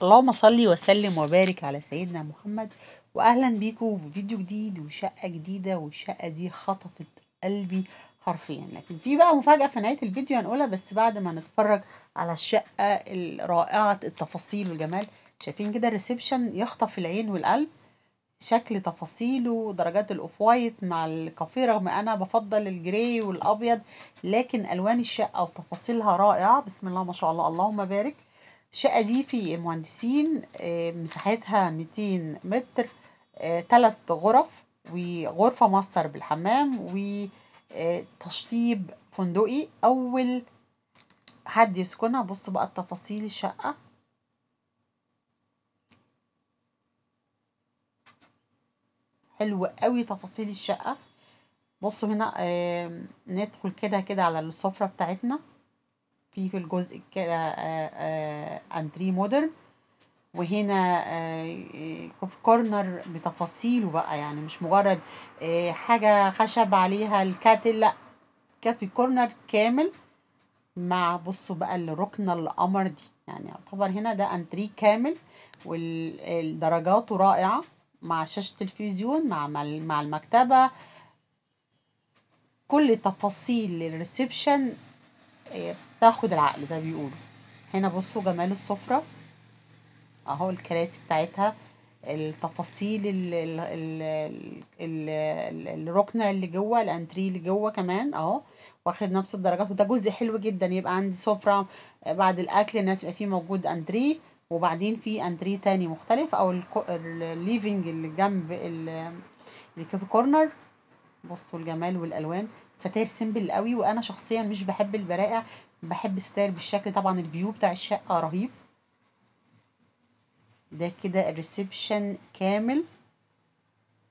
اللهم صل وسلم وبارك على سيدنا محمد. واهلا بيكم في فيديو جديد وشقة جديدة، والشقة دي خطفت قلبي حرفيا. لكن في بقى مفاجأة في نهاية الفيديو هنقولها، بس بعد ما نتفرج على الشقة الرائعة التفاصيل والجمال. شايفين كده الريسبشن يخطف العين والقلب، شكل تفاصيله، درجات الاوف وايت مع الكافيه، رغم انا بفضل الجراي والابيض، لكن الوان الشقه وتفاصيلها رائعه. بسم الله ما شاء الله، اللهم بارك. الشقه دي في المهندسين، مساحتها 200 متر، 3 غرف وغرفه ماستر بالحمام وتشطيب فندقي اول حد يسكنها. بصوا بقى التفاصيل الشقه، حلوة قوي تفاصيل الشقه. بصوا هنا، ندخل كده كده على السفرة بتاعتنا. في الجزء كده انتري مودرن، وهنا في كورنر بتفاصيله بقى، يعني مش مجرد حاجة خشب عليها الكاتل، لا، كافي كورنر كامل. مع بصوا بقى الركنة القمر دي، يعني يعتبر هنا ده انتري كامل، والدرجاته رائعة، مع شاشة التلفزيون مع المكتبة. كل تفاصيل الريسبشن تاخد العقل زي ما بيقولوا. هنا بصوا جمال السفرة اهو، الكراسي بتاعتها، التفاصيل الركنة اللي جوه، الانتري اللي جوه كمان اهو، واخد نفس الدرجات. وده جزء حلو جدا، يبقى عندي سفرة بعد الاكل الناس يبقى فيه موجود انتري، وبعدين في انتري تاني مختلف، او الليفينج اللي جنب الكافي كورنر. بصوا الجمال والالوان، ستاير سيمبل قوي، وانا شخصيا مش بحب البرائع، بحب ستاير بالشكل. طبعا الفيو بتاع الشقه رهيب. ده كده الريسبشن كامل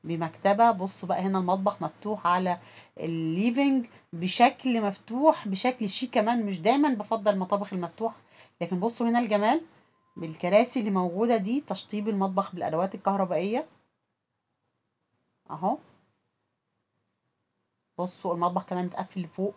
بمكتبه. بصوا بقى هنا المطبخ مفتوح على الليفينج بشكل مفتوح، بشكل شيك كمان. مش دايما بفضل المطابخ المفتوحه، لكن بصوا هنا الجمال بالكراسي اللي موجوده دي، تشطيب المطبخ بالادوات الكهربائيه اهو. بصوا المطبخ كمان متقفل لفوق.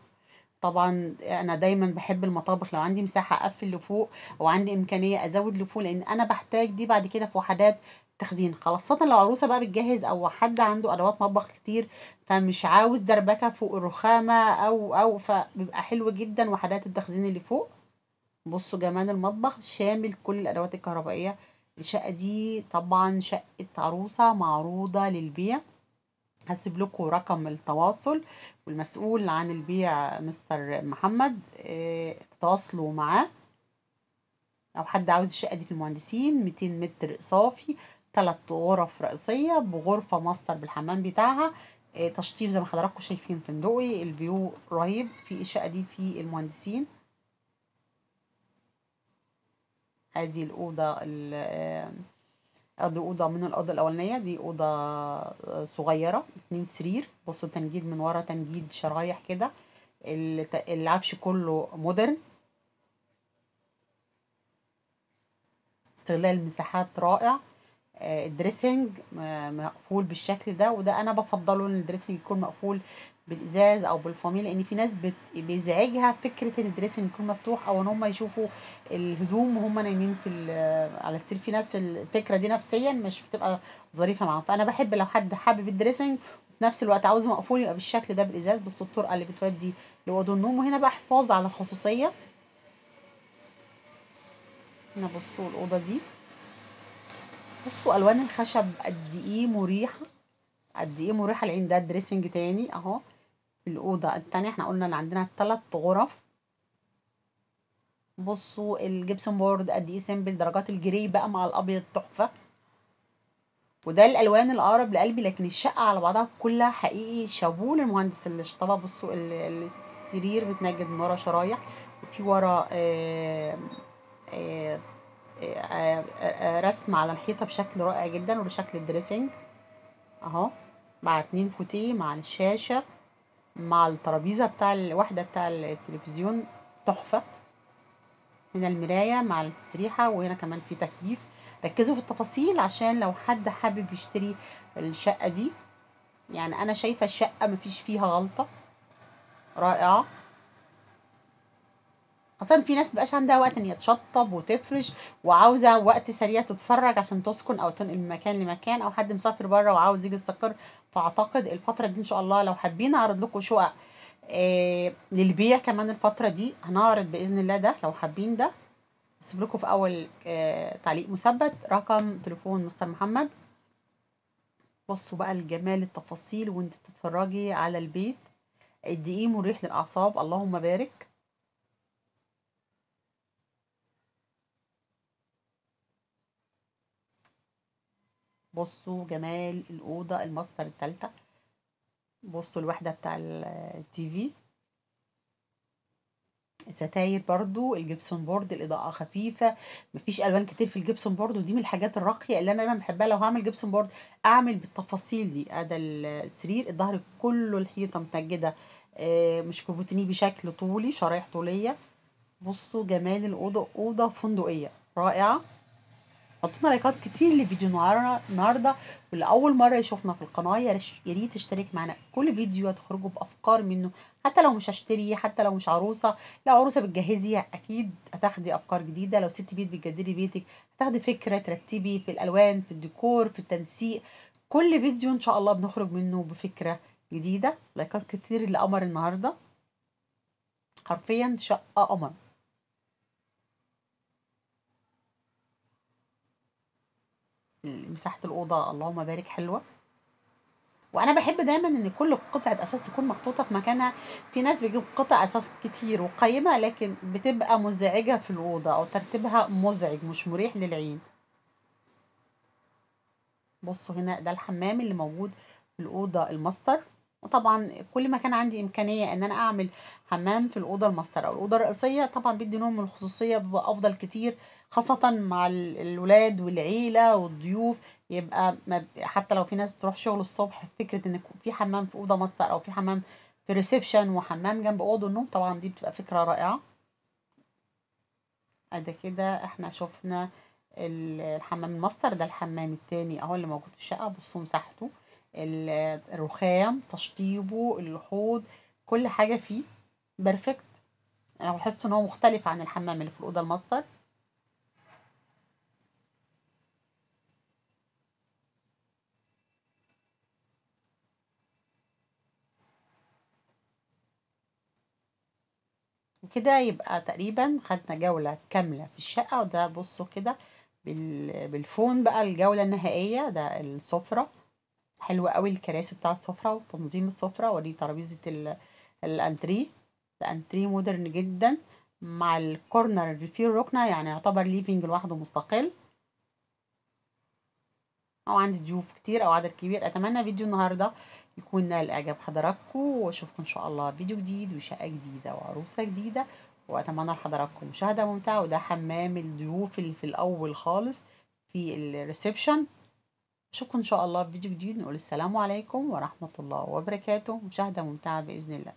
طبعا انا دايما بحب المطابخ لو عندي مساحه اقفل لفوق، او عندي امكانيه ازود لفوق، لان انا بحتاج دي بعد كده في وحدات تخزين، خاصه لو عروسه بقى بتجهز او حد عنده ادوات مطبخ كتير، فمش عاوز دربكه فوق الرخامه، او فبيبقى حلو جدا وحدات التخزين اللي فوق. بصوا جمال المطبخ شامل كل الادوات الكهربائيه. الشقه دي طبعا شقه عروسه معروضه للبيع. هسيب لكم رقم التواصل، والمسؤول عن البيع مستر محمد، تتواصلوا معاه. لو حد عاوز الشقة دي في المهندسين، 200 متر صافي، 3 غرف رئيسية بغرفة ماستر بالحمام بتاعها، تشطيب زي ما حضراتكم شايفين فندقي، الفيو رهيب في الشقة دي في المهندسين. ادي الأوضة دي أوضة من الأوضة الأولانية، دي أوضة صغيرة، 2 سرير. بصوا تنجيد من ورا، تنجيد شرايح كده، العفش كله مودرن. استغلال المساحات رائع. الدريسنج مقفول بالشكل ده، وده انا بفضله ان الدريسنج يكون مقفول بالازاز او بالفوميه، لان في ناس بيزعجها فكره ان الدريسنج يكون مفتوح، او ان هم يشوفوا الهدوم وهم نايمين على السرير. في ناس الفكره دي نفسيا مش بتبقى ظريفه معاهم، فانا بحب لو حد حابب الدريسنج وفي نفس الوقت عاوزه مقفول، يبقى بالشكل ده بالازاز. بصوا الطرقه اللي بتودي لاوضه النوم، وهنا بقى حفاظ على الخصوصيه. هنا بصوا الاوضه دي، بصوا الوان الخشب قد ايه مريحه، قد ايه مريحه العين. ده دريسنج تاني اهو. في الاوضه التانية احنا قلنا ان عندنا 3 غرف. بصوا الجبسون بورد قد ايه سيمبل، درجات الجري بقى مع الابيض تحفه. وده الالوان الاقرب لقلبي، لكن الشقه على بعضها كلها حقيقي شابوه للمهندس اللي شطبها. بصوا السرير متنجد من ورا شرايح، وفي ورا آه، رسم على الحيطه بشكل رائع جدا، وده شكل الدريسنج اهو، مع 2 فوتيه مع الشاشه مع الترابيزه بتاع الوحده بتاع التلفزيون، تحفه. هنا المرايه مع التسريحه، وهنا كمان في تكييف. ركزوا في التفاصيل عشان لو حد حابب يشتري الشقه دي. يعني انا شايفه الشقه مفيش فيها غلطه، رائعه. خاصة في ناس مبقاش عندها وقت ان هي تشطب وتفرش، وعاوزة وقت سريع تتفرج عشان تسكن او تنقل من مكان لمكان، او حد مسافر بره وعاوز يجي يستقر. فاعتقد الفترة دي ان شاء الله لو حابين اعرض لكم شقق للبيع كمان الفترة دي هنعرض بإذن الله ده لو حابين ده. هسيب لكم في اول تعليق مثبت رقم تليفون مستر محمد. بصوا بقى الجمال التفاصيل وانت بتتفرجي على البيت قد ايه مريح للاعصاب، اللهم بارك. بصوا جمال الاوضه الماستر التالتة. بصوا الوحده بتاع التي في، ستاير برضو الجبسون بورد، الاضاءه خفيفه، مفيش الوان كتير في الجبسون بورد، ودي من الحاجات الراقيه اللي انا دايما بحبها. لو هعمل جبسون بورد اعمل بالتفاصيل دي. ادي السرير، الظهر كله الحيطه متنجده مش كوبوتيني، بشكل طولي، شرايح طوليه. بصوا جمال الأوضة، أوضة فندقية رائعة. حطينا لايكات كتير لفيديو النهارده، واللي أول مرة يشوفنا في القناة يا ريت تشترك معانا. كل فيديو هتخرجوا بأفكار منه، حتى لو مش هشتري، حتى لو مش عروسة. لو عروسة بتجهزي أكيد هتاخدي أفكار جديدة، لو ست بيت بتجددي بيتك هتاخدي فكرة ترتبي في الألوان، في الديكور، في التنسيق. كل فيديو إن شاء الله بنخرج منه بفكرة جديدة. لايكات كتير لقمر النهارده، حرفيا شقة قمر. مساحة الأوضة اللهم بارك حلوة. وأنا بحب دايما إن كل قطعة أساس تكون محطوطة في مكانها. في ناس بيجيب قطع أساس كتير وقيمة لكن بتبقى مزعجة في الأوضة، أو ترتيبها مزعج مش مريح للعين. بصوا هنا ده الحمام اللي موجود في الأوضة الماستر. وطبعا كل ما كان عندي إمكانية إن أنا أعمل حمام في الأوضة الماستر أو الأوضة الرئيسية طبعا بيدي نوع من الخصوصية، بيبقى أفضل كتير، خاصة مع الولاد والعيلة والضيوف. يبقى ما حتى لو في ناس بتروح شغل الصبح، فكرة إن يكون في حمام في أوضة ماستر أو في حمام في ريسبشن وحمام جنب أوضة النوم، طبعا دي بتبقى فكرة رائعة. ادي كده احنا شفنا الحمام الماستر. ده الحمام التاني اهو اللي موجود في الشقة. بصوا مساحته، الرخام، تشطيبه، الحوض، كل حاجة فيه بيرفكت. انا لاحظت ان هو مختلف عن الحمام اللي في الأوضة الماستر. وكده يبقى تقريبا خدنا جولة كاملة في الشقة. وده بصوا كده بالفون بقى الجولة النهائية. ده السفرة، حلوة قوي الكراسي بتاع السفرة وتنظيم السفرة. ودي ترابيزة الانتريه. ده انتريه مودرن جدا مع الكورنر اللي فيه الركنة، يعني يعتبر ليفينج لوحده مستقل. او عندي ضيوف كتير او عدد كبير. اتمنى فيديو النهارده يكون نال اعجاب حضراتكم، واشوفكم ان شاء الله فيديو جديد وشقة جديدة وعروسة جديدة. واتمنى لحضراتكم مشاهدة ممتعة. وده حمام الضيوف اللي في الاول خالص في الريسبشن. اشوفكم ان شاء الله في فيديو جديد. نقول السلام عليكم ورحمة الله وبركاته. مشاهدة ممتعة بإذن الله.